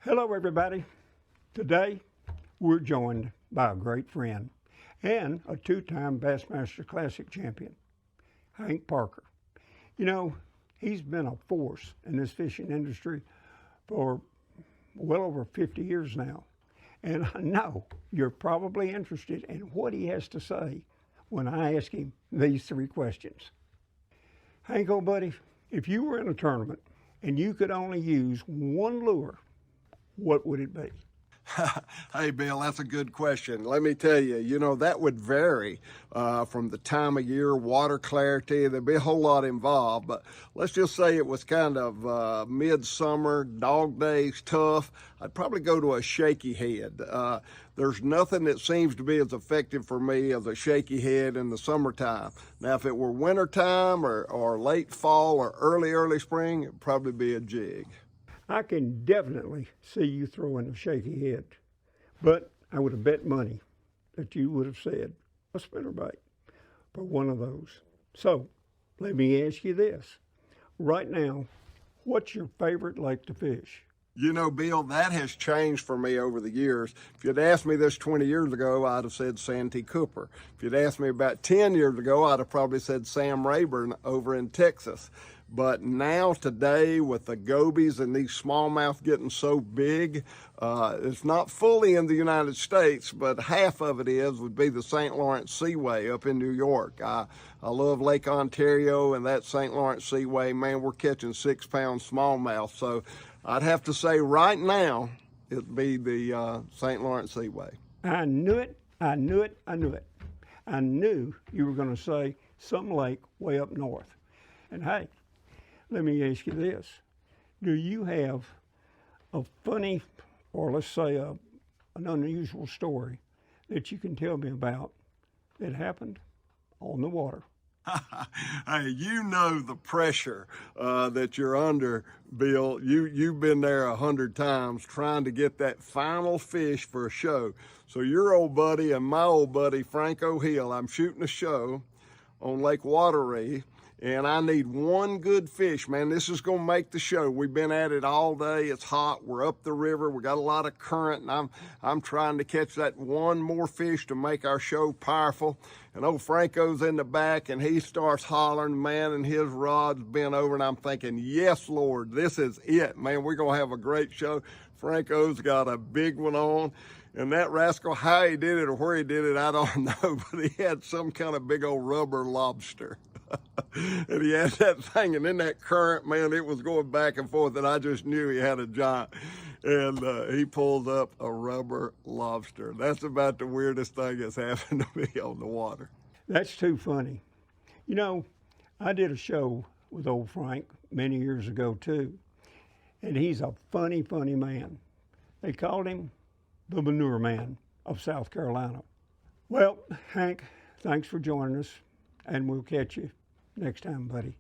Hello everybody. Today we're joined by a great friend and a two-time Bassmaster Classic champion, Hank Parker. You know, he's been a force in this fishing industry for well over 50 years now. And I know you're probably interested in what he has to say when I ask him these three questions. Hank, old buddy, if you were in a tournament and you could only use one lure, what would it be? Hey, Bill, that's a good question. Let me tell you, that would vary from the time of year, water clarity. There'd be a whole lot involved, but let's just say it was kind of midsummer, dog days, tough. I'd probably go to a shaky head. There's nothing that seems to be as effective for me as a shaky head in the summertime. Now, if it were wintertime or late fall or early spring, it'd probably be a jig. I can definitely see you throwing a shaky head, but I would have bet money that you would have said a spinnerbait for one of those. So let me ask you this. Right now, what's your favorite lake to fish? You know, Bill, that has changed for me over the years. If you'd asked me this 20 years ago, I'd have said Santee Cooper. If you'd asked me about 10 years ago, I'd have probably said Sam Rayburn over in Texas. But now, today, with the gobies and these smallmouth getting so big, it's not fully in the United States, but half of it would be the St. Lawrence Seaway up in New York. I love Lake Ontario and that St. Lawrence Seaway. Man, we're catching 6-pound smallmouth. So I'd have to say right now, it'd be the St. Lawrence Seaway. I knew it. I knew you were going to say some lake way up north. And hey, let me ask you this. Do you have a funny, or let's say an unusual story that you can tell me about that happened on the water? Hey, you know the pressure that you're under, Bill. You've been there 100 times trying to get that final fish for a show. So your old buddy and my old buddy, Franco Hill, I'm shooting a show on Lake Wateree, and I need one good fish, man. This is going to make the show. We've been at it all day. It's hot. We're up the river. We got a lot of current, and I'm trying to catch that one more fish to make our show powerful. And old Franco's in the back, and he starts hollering, man, and his rod's bent over, and I'm thinking, yes, Lord, this is it, man. We're going to have a great show. Franco's got a big one on. And that rascal, how he did it or where he did it, I don't know, but he had some kind of big old rubber lobster. And he had that thing, and in that current, man, it was going back and forth, and I just knew he had a giant. And he pulled up a rubber lobster. That's about the weirdest thing that's happened to me on the water. That's too funny. You know, I did a show with old Frank many years ago, too. And he's a funny man. They called him the Manure Man of South Carolina. Well, Hank, thanks for joining us, and we'll catch you next time, buddy.